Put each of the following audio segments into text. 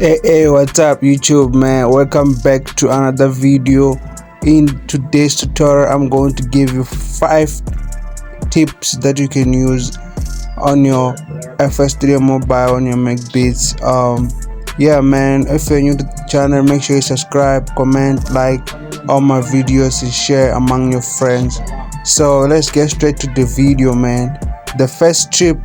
Hey, what's up YouTube, man? Welcome back to another video. In today's tutorial, I'm going to give you 5 tips that you can use on your FL Studio Mobile, on your Mac Beats. Yeah, man, if you're new to the channel, make sure you subscribe, comment, like all my videos and share among your friends. So let's get straight to the video, man. The first tip.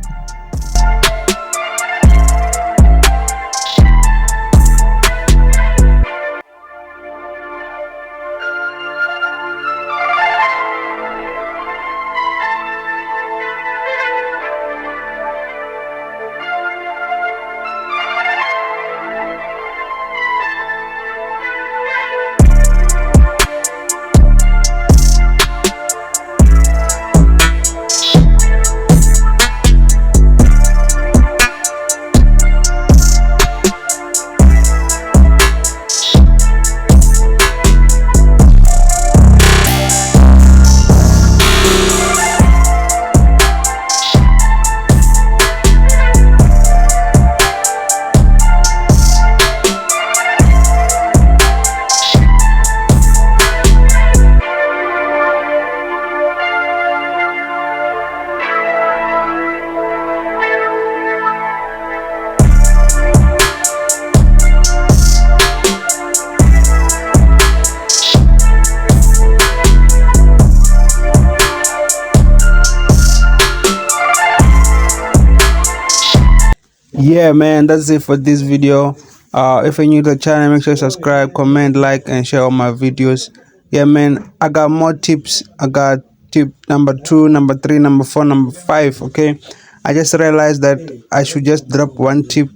Yeah, man, that's it for this video. If you're new to the channel, make sure you subscribe, comment, like and share all my videos. Yeah, man, I got more tips. I got tip number 2, number 3, number 4, number 5. Okay, I just realized that I should just drop one tip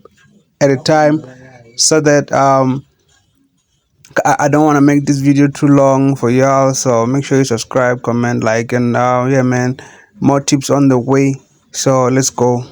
at a time, so that I don't want to make this video too long for y'all. So make sure you subscribe, comment, like, and yeah, man, more tips on the way. So let's go.